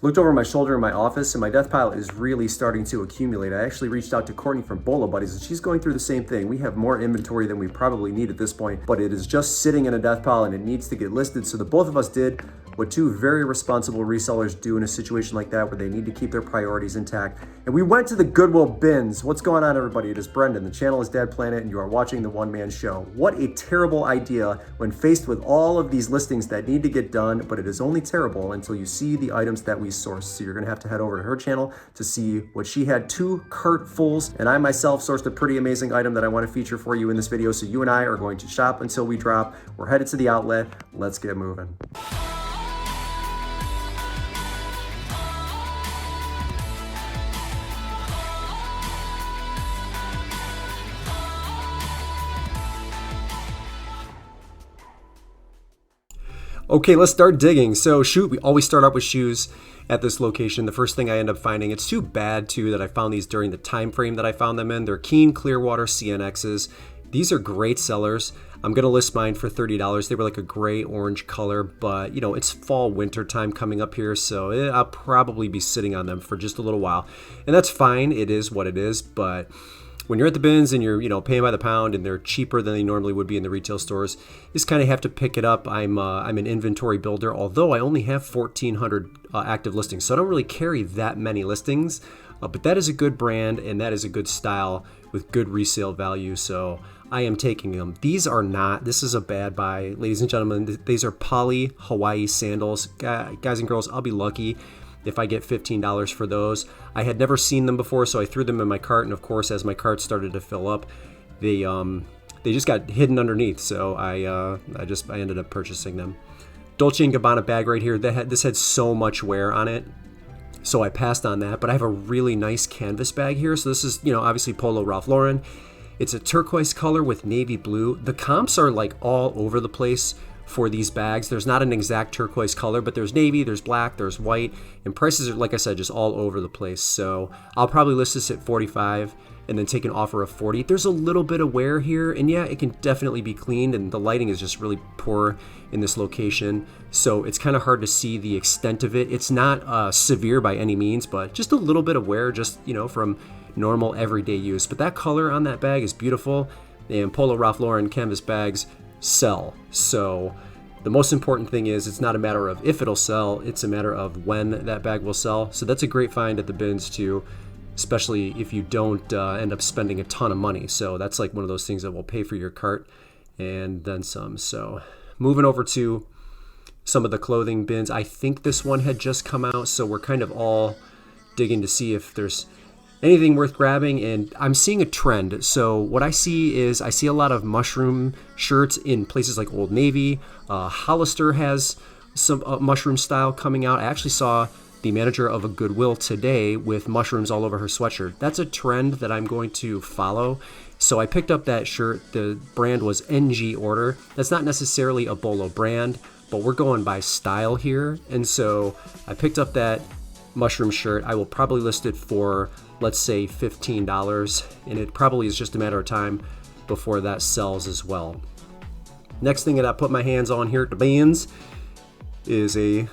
Looked over my shoulder in my office and my death pile is really starting to accumulate. I actually reached out to Courtney from Bolo Buddies and she's going through the same thing. We have more inventory than we probably need at this point, but it is just sitting in a death pile and it needs to get listed. So the both of us did what two very responsible resellers do in a situation like that where they need to keep their priorities intact. And we went to the Goodwill bins. What's going on, everybody? It is Brendan. The channel is Dad Planet and you are watching the One Man Show. What a terrible idea when faced with all of these listings that need to get done, but it is only terrible until you see the items that we source. So you're gonna have to head over to her channel to see what she had, 2 cartfuls, and I myself sourced a pretty amazing item that I want to feature for you in this video. So you and I are going to shop until we drop. We're headed to the outlet. Let's get moving. Okay, let's start digging. So we always start out with shoes at this location. The first thing I end up finding, it's too bad too that I found these during the time frame that I found them in. They're Keen Clearwater CNXs. These are great sellers. I'm gonna list mine for $30. They were like a gray orange color, but you know, it's fall winter time coming up here, so I'll probably be sitting on them for just a little while. And that's fine, it is what it is, but when you're at the bins and you're paying by the pound and they're cheaper than they normally would be in the retail stores, you just kind of have to pick it up. I'm an inventory builder, although I only have 1,400 active listings, so I don't really carry that many listings, but that is a good brand and that is a good style with good resale value, so I am taking them. These are not, this is a bad buy, ladies and gentlemen. These are poly Hawaii sandals. Guys and girls, I'll be lucky if I get $15 for those. I had never seen them before, so I threw them in my cart, and of course, as my cart started to fill up, they just got hidden underneath, so I ended up purchasing them. Dolce & Gabbana bag right here, this had so much wear on it, so I passed on that, but I have a really nice canvas bag here. So this is, obviously Polo Ralph Lauren. It's a turquoise color with navy blue. The comps are like all over the place for these bags. There's not an exact turquoise color, but there's navy, there's black, there's white, and prices are, like I said, just all over the place. So I'll probably list this at $45 and then take an offer of $40. There's a little bit of wear here, and yeah, it can definitely be cleaned, and the lighting is just really poor in this location, so it's kind of hard to see the extent of it. It's not severe by any means, but just a little bit of wear, just from normal everyday use. But that color on that bag is beautiful, and Polo Ralph Lauren canvas bags sell. So the most important thing is it's not a matter of if it'll sell, it's a matter of when that bag will sell. So that's a great find at the bins too, especially if you don't end up spending a ton of money. So that's like one of those things that will pay for your cart and then some. So moving over to some of the clothing bins. I think this one had just come out, so we're kind of all digging to see if there's anything worth grabbing, and I'm seeing a trend. So what I see is I see a lot of mushroom shirts in places like Old Navy. Hollister has some mushroom style coming out. I actually saw the manager of a Goodwill today with mushrooms all over her sweatshirt. That's a trend that I'm going to follow. So I picked up that shirt. The brand was NG Order. That's not necessarily a Bolo brand, but we're going by style here. And so I picked up that mushroom shirt. I will probably list it for, let's say, $15, and it probably is just a matter of time before that sells as well. Next thing that I put my hands on here at the bins is a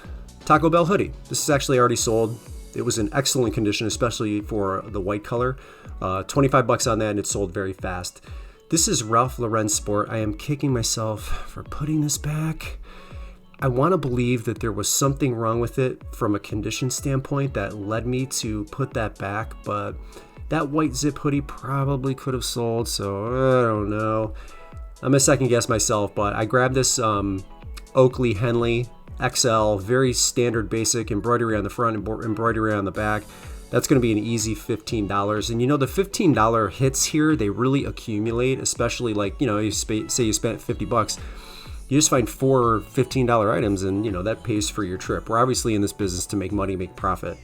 Taco Bell hoodie. This is actually already sold. It was in excellent condition, especially for the white color. 25 bucks on that, and it sold very fast. This is Ralph Lauren Sport. I am kicking myself for putting this back. I want to believe that there was something wrong with it from a condition standpoint that led me to put that back, but that white zip hoodie probably could have sold, so I don't know. I'm gonna second guess myself, but I grabbed this Oakley Henley XL, very standard basic embroidery on the front, embroidery on the back. That's going to be an easy $15. And the $15 hits here, they really accumulate, especially like, you say you spent 50 bucks. You just find 4 $15 items and, that pays for your trip. We're obviously in this business to make money, make profit,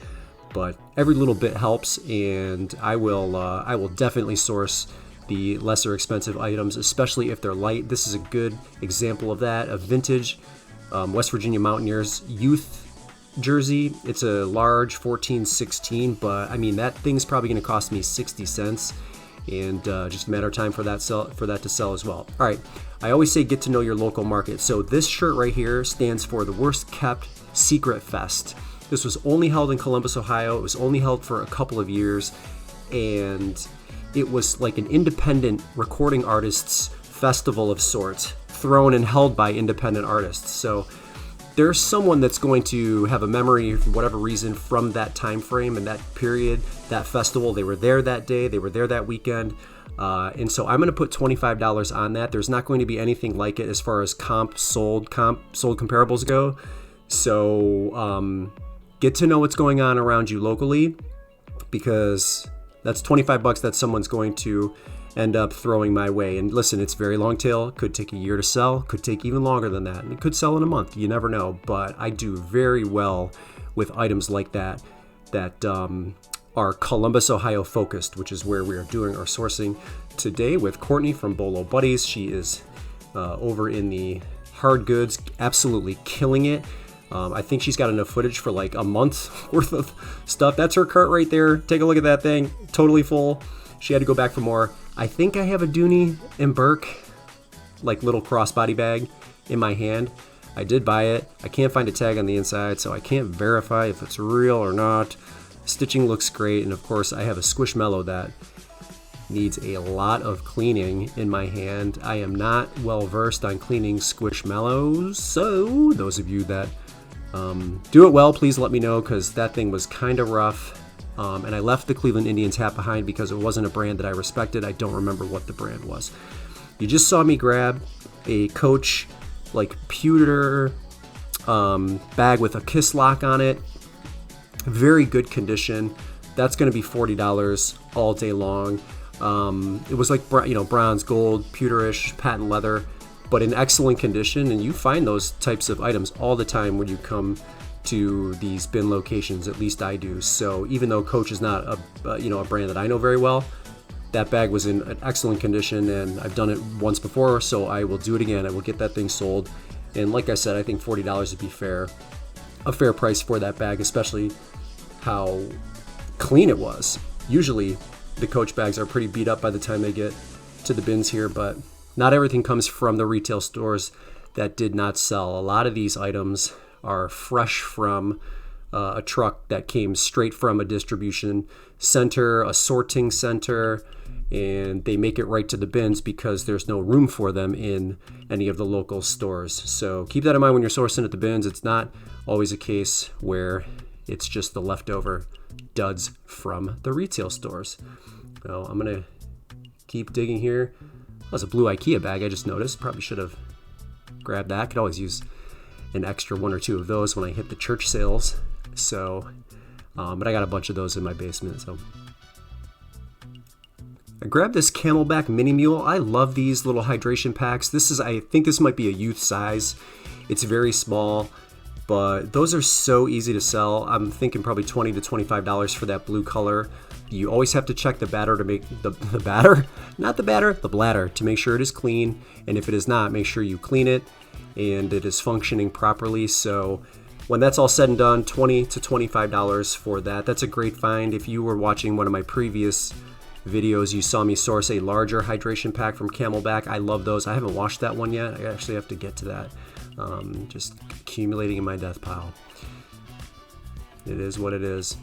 but every little bit helps, and I will definitely source the lesser expensive items, especially if they're light. This is a good example of that, a vintage West Virginia Mountaineers youth jersey. It's a large 14-16, but I mean, that thing's probably going to cost me 60 cents, and just a matter of time for that to sell as well. All right, I always say get to know your local market. So this shirt right here stands for the Worst Kept Secret Fest. This was only held in Columbus, Ohio. It was only held for a couple of years, and it was like an independent recording artists festival of sorts, thrown and held by independent artists. So there's someone that's going to have a memory, for whatever reason, from that time frame and that period, that festival. They were there that day, they were there that weekend, and so I'm going to put $25 on that. There's not going to be anything like it as far as sold comparables go. So get to know what's going on around you locally, because that's $25 that someone's going to end up throwing my way. And listen, it's very long tail. It could take a year to sell, could take even longer than that, and it could sell in a month. You never know. But I do very well with items like that are Columbus, Ohio focused, which is where we are doing our sourcing today with Courtney from Bolo Buddies. She is over in the hard goods, absolutely killing it. I think she's got enough footage for like a month worth of stuff. That's her cart right there. Take a look at that thing. Totally full. She had to go back for more. I think I have a Dooney and Burke, like little crossbody bag in my hand. I did buy it. I can't find a tag on the inside, so I can't verify if it's real or not. Stitching looks great. And of course, I have a Squishmallow that needs a lot of cleaning in my hand. I am not well versed on cleaning Squishmallows, so those of you that do it well, please let me know, because that thing was kind of rough. And I left the Cleveland Indians hat behind because it wasn't a brand that I respected. I don't remember what the brand was. You just saw me grab a Coach like pewter bag with a kiss lock on it. Very good condition. That's going to be $40 all day long. It was like bronze, gold, pewterish, patent leather, but in excellent condition. And you find those types of items all the time when you come to these bin locations. At least I do. So even though Coach is not a brand that I know very well, that bag was in an excellent condition, and I've done it once before, so I will do it again. I will get that thing sold. And like I said, I think $40 would be a fair price for that bag, especially how clean it was. Usually the Coach bags are pretty beat up by the time they get to the bins here, but not everything comes from the retail stores that did not sell. A lot of these items are fresh from a truck that came straight from a distribution center, a sorting center, and they make it right to the bins because there's no room for them in any of the local stores. So keep that in mind when you're sourcing at the bins. It's not always a case where it's just the leftover duds from the retail stores. So I'm gonna keep digging here. That's a blue IKEA bag I just noticed. Probably should have grabbed that. Could always use an extra one or two of those when I hit the church sales. So, but I got a bunch of those in my basement. So I grabbed this Camelback mini Mule. I love these little hydration packs. I think this might be a youth size. It's very small, but those are so easy to sell. I'm thinking probably $20 to $25 for that blue color. You always have to check the bladder to make the bladder to make sure it is clean. And if it is not, make sure you clean it and it is functioning properly. So when that's all said and done, $20 to $25 for that. That's a great find. If you were watching one of my previous videos, you saw me source a larger hydration pack from Camelback. I love those. I haven't washed that one yet. I actually have to get to that. Just accumulating in my death pile. It is what it is.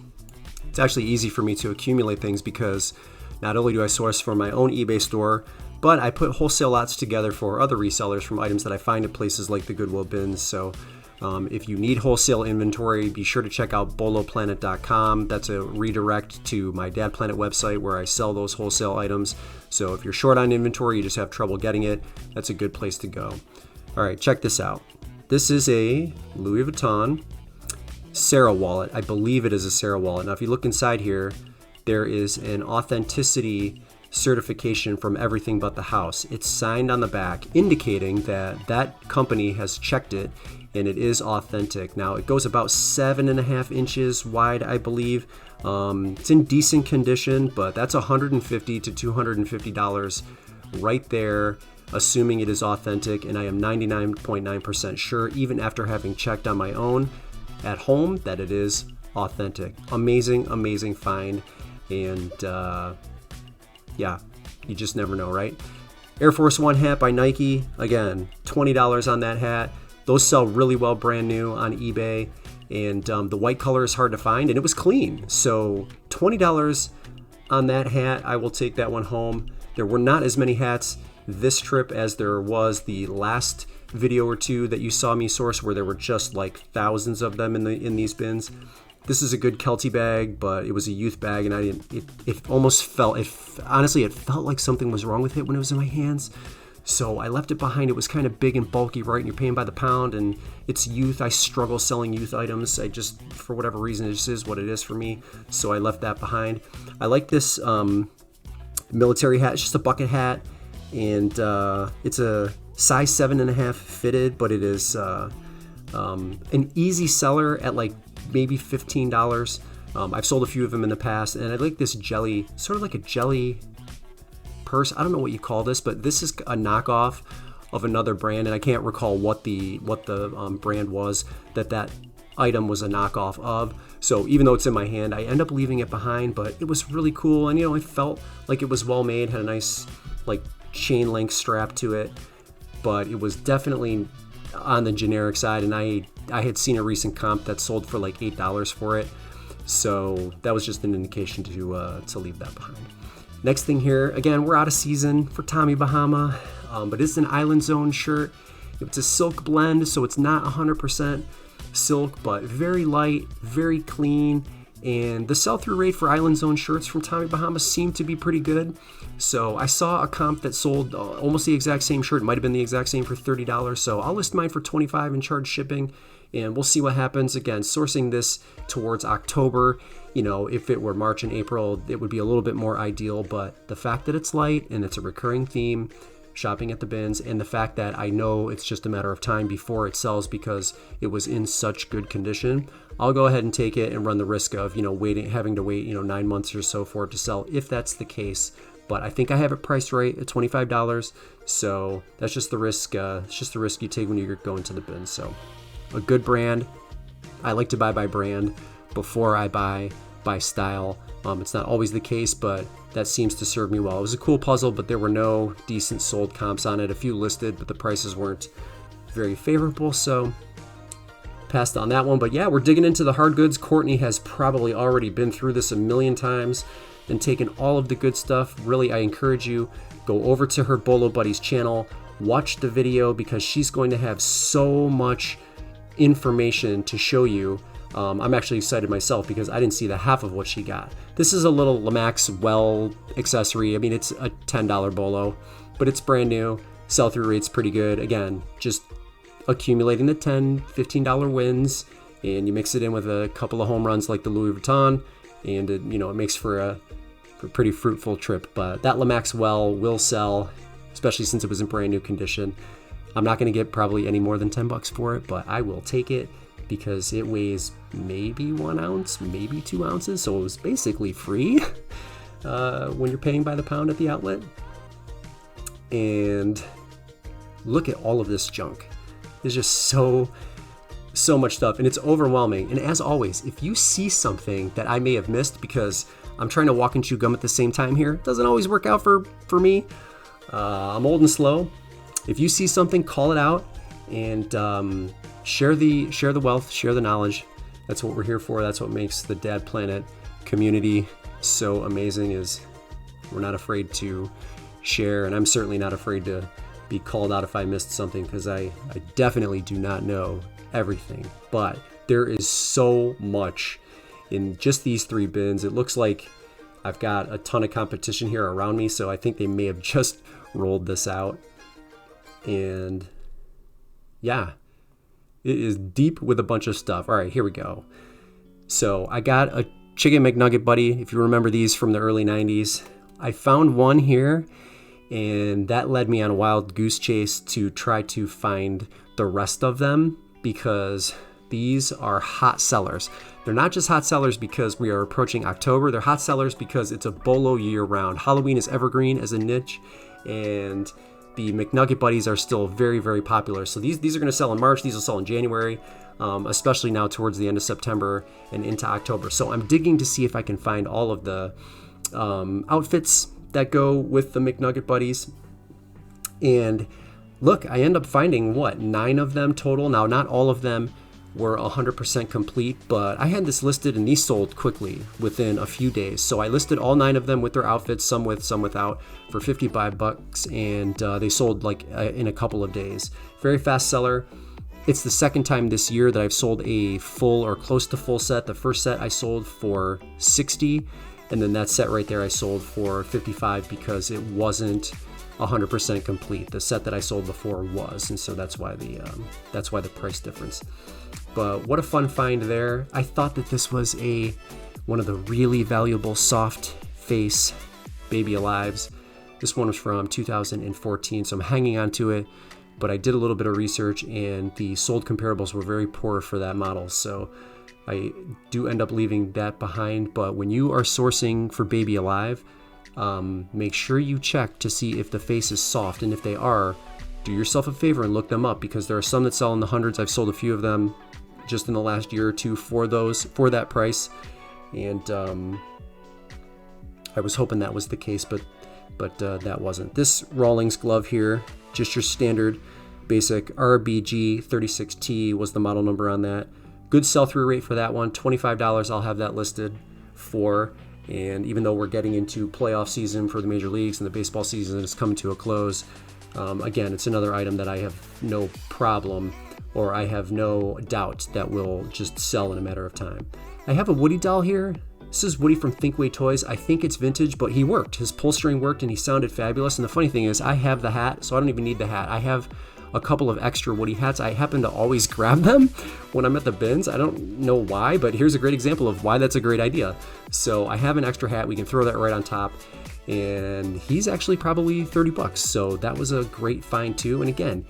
It's actually easy for me to accumulate things because not only do I source from my own eBay store, but I put wholesale lots together for other resellers from items that I find at places like the Goodwill bins. So if you need wholesale inventory, be sure to check out boloplanet.com. That's a redirect to my Dad Planet website where I sell those wholesale items. So if you're short on inventory, you just have trouble getting it, that's a good place to go. All right, check this out. This is a Louis Vuitton Sarah wallet. I believe it is a Sarah wallet. Now, if you look inside here, there is an authenticity certification from Everything But the House. It's signed on the back, indicating that that company has checked it and it is authentic. Now, it goes about 7.5 inches wide, I believe. It's in decent condition, but that's $150 to $250 right there, assuming it is authentic. And I am 99.9% sure, even after having checked on my own at home, that it is authentic. Amazing, amazing find. And yeah, you just never know, right? Air Force One hat by Nike. Again, $20 on that hat. Those sell really well brand new on eBay. And the white color is hard to find, and it was clean. So $20 on that hat. I will take that one home. There were not as many hats this trip as there was the last video or two that you saw me source, where there were just like thousands of them in these bins. This is a good Kelty bag, but it was a youth bag, and it almost felt, honestly, it felt like something was wrong with it when it was in my hands. So I left it behind. It was kind of big and bulky, right? And you're paying by the pound, and it's youth. I struggle selling youth items. I just, for whatever reason, it just is what it is for me. So I left that behind. I like this military hat. It's just a bucket hat, and it's a size 7.5 fitted, but it is an easy seller at like maybe $15. I've sold a few of them in the past, and I like this jelly, sort of like a jelly purse. I don't know what you call this, but this is a knockoff of another brand, and I can't recall what the brand was that item was a knockoff of. So even though it's in my hand, I end up leaving it behind, but it was really cool, and it felt like it was well made, had a nice like chain link strap to it, but it was definitely on the generic side, and I had seen a recent comp that sold for like $8 for it, so that was just an indication to leave that behind. Next thing here, again, we're out of season for Tommy Bahama, but it's an Island Zone shirt. It's a silk blend, so it's not 100% silk, but very light, very clean, and the sell-through rate for Island Zone shirts from Tommy Bahama seemed to be pretty good. So I saw a comp that sold almost the exact same shirt. It might have been the exact same for $30, so I'll list mine for $25 and charge shipping, and we'll see what happens. Again, sourcing this towards October, if it were March and April, it would be a little bit more ideal, but the fact that it's light and it's a recurring theme, shopping at the bins, and the fact that I know it's just a matter of time before it sells because it was in such good condition, I'll go ahead and take it and run the risk of, having to wait, 9 months or so for it to sell, if that's the case. But I think I have it priced right at $25, so that's just the risk. It's just the risk you take when you're going to the bin. So a good brand. I like to buy by brand before I buy by style. It's not always the case, but that seems to serve me well. It was a cool puzzle, but there were no decent sold comps on it. A few listed, but the prices weren't very favorable, so passed on that one. But yeah, we're digging into the hard goods. Courtney has probably already been through this a million times and taken all of the good stuff. Really, I encourage you, go over to her Bolo Buddies channel, watch the video, because she's going to have so much information to show you. I'm actually excited myself because I didn't see the half of what she got. This is a little Lamax well accessory. I mean, it's a $10 Bolo, but it's brand new. Sell-through rate's pretty good. Again, just accumulating the $10, $15 wins, and you mix it in with a couple of home runs like the Louis Vuitton, and it makes for a pretty fruitful trip. But that Lamax well will sell, especially since it was in brand new condition. I'm not going to get probably any more than $10 for it, but I will take it because it weighs maybe 1 ounce, maybe 2 ounces, so it was basically free when you're paying by the pound at the outlet. And look at all of this junk. There's just so much stuff, and it's overwhelming. And as always, if you see something that I may have missed, because I'm trying to walk and chew gum at the same time here, it doesn't always work out for me. I'm old and slow. If you see something, call it out, and share the wealth, share the knowledge. That's what we're here for. That's what makes the Dad Planet community so amazing, is we're not afraid to share, and I'm certainly not afraid to be called out if I missed something, because I definitely do not know everything. But there is so much in just these 3 bins. It looks like I've got a ton of competition here around me, so I think they may have just rolled this out. And yeah, it is deep with a bunch of stuff. All right, here we go. So I got a Chicken McNugget Buddy. If you remember these from the early 90s, I found one here, and that led me on a wild goose chase to try to find the rest of them, because these are hot sellers. They're not just hot sellers because we are approaching October. They're hot sellers because it's a Bolo year-round. Halloween is evergreen as a niche, and the McNugget Buddies are still very, very popular. So these are going to sell in March. These will sell in January, especially now towards the end of September and into October. So I'm digging to see if I can find all of the outfits that go with the McNugget Buddies. And look, I end up finding 9 of them total. Now, not all of them were 100% complete, but I had this listed and these sold quickly within a few days. So I listed all 9 of them with their outfits, some with, some without, for $55, and they sold like in a couple of days. Very fast seller. It's the second time this year that I've sold a full or close to full set. The first set I sold for $60, and then that set right there I sold for $55 because it wasn't 100% complete. The set that I sold before was, and so that's why the price difference. But what a fun find there. I thought that this was one of the really valuable soft face Baby Alives. This one was from 2014, so I'm hanging on to it, but I did a little bit of research and the sold comparables were very poor for that model, so I do end up leaving that behind. But when you are sourcing for Baby Alive, make sure you check to see if the face is soft, and if they are, do yourself a favor and look them up, because there are some that sell in the hundreds. I've sold a few of them just in the last year or two for that price, and I was hoping that was the case, but that wasn't. This Rawlings glove here, just your standard basic RBG 36T was the model number on that. Good sell-through rate for that one, $25 I'll have that listed for. And even though we're getting into playoff season for the major leagues and the baseball season is coming to a close, again, it's another item that I have no problem, or I have no doubt that will just sell in a matter of time. I have a Woody doll here. This is Woody from Thinkway Toys. I think it's vintage, but he worked. His pull string worked and he sounded fabulous. And the funny thing is I have the hat, so I don't even need the hat. I have a couple of extra Woody hats. I happen to always grab them when I'm at the bins. I don't know why, but here's a great example of why that's a great idea. So I have an extra hat. We can throw that right on top. And he's actually probably $30. So that was a great find too. And again,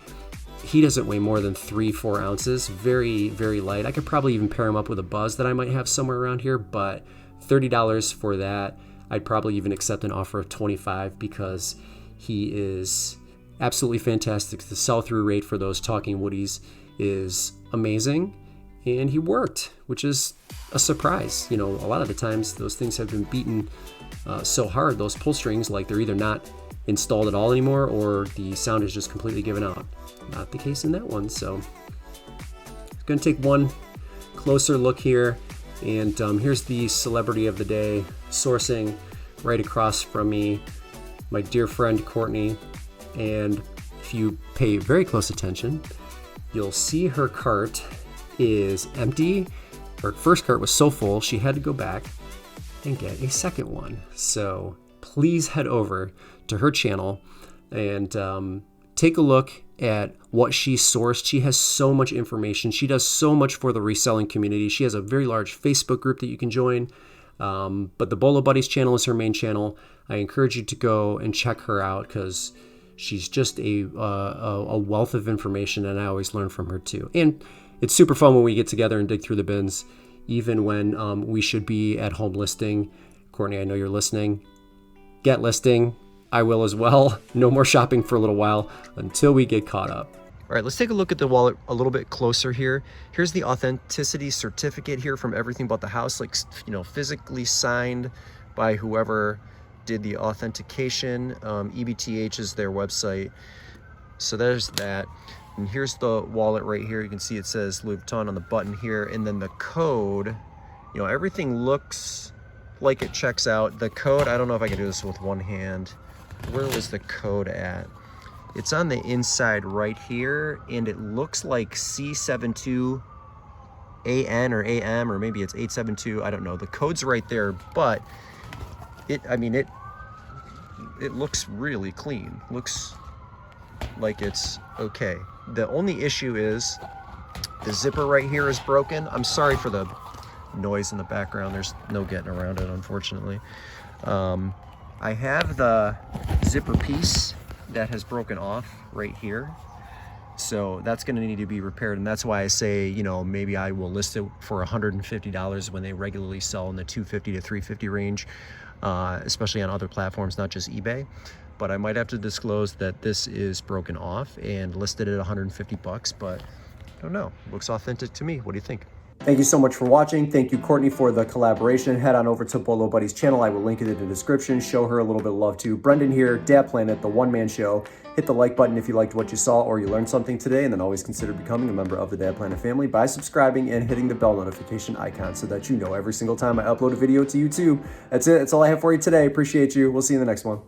he doesn't weigh more than 3-4 ounces. Very, very light. I could probably even pair him up with a Buzz that I might have somewhere around here, but $30 for that. I'd probably even accept an offer of $25 because he is absolutely fantastic. The sell-through rate for those talking Woodies is amazing, and he worked, which is a surprise. You know, a lot of the times those things have been beaten so hard, those pull strings, like they're either not installed at all anymore or the sound is just completely given out. Not the case in that one. So I'm going to take one closer look here, and here's the celebrity of the day sourcing right across from me, my dear friend Courtney. And if you pay very close attention, you'll see her cart is empty. Her first cart was so full she had to go back and get a second one. So please head over to her channel and take a look at what she sourced. She has so much information. She does so much for the reselling community. She has a very large Facebook group that you can join. But the Bolo Buddies channel is her main channel. I encourage you to go and check her out because she's just a wealth of information, and I always learn from her too. And it's super fun when we get together and dig through the bins, even when we should be at home listing. Courtney, I know you're listening. Get listing. I will as well. No more shopping for a little while until we get caught up. All right, let's take a look at the wallet a little bit closer here. Here's the authenticity certificate here from Everything But the House, like, you know, physically signed by whoever did the authentication. EBTH is their website. So there's that. And here's the wallet right here. You can see it says Louis Vuitton on the button here. And then the code, you know, everything looks like it checks out. The code, I don't know if I can do this with one hand. Where was the code at? It's on the inside right here, and it looks like C72AN or AM, or maybe it's 872. I don't know. The code's right there, but it looks really clean. Looks like it's okay. The only issue is the zipper right here is broken. I'm sorry for the noise in the background. There's no getting around it, unfortunately. I have the zipper piece that has broken off right here, so that's going to need to be repaired, and that's why I say, you know, maybe I will list it for $150 when they regularly sell in the $250 to $350 range, especially on other platforms, not just eBay. But I might have to disclose that this is broken off and listed at $150, but I don't know. Looks authentic to me. What do you think? Thank you so much for watching. Thank you, Courtney, for the collaboration. Head on over to Bolo Buddies' channel. I will link it in the description. Show her a little bit of love too. Brendan here, Dad Planet, the one-man show. Hit the like button if you liked what you saw or you learned something today, and then always consider becoming a member of the Dad Planet family by subscribing and hitting the bell notification icon so that you know every single time I upload a video to YouTube. That's it. That's all I have for you today. Appreciate you. We'll see you in the next one.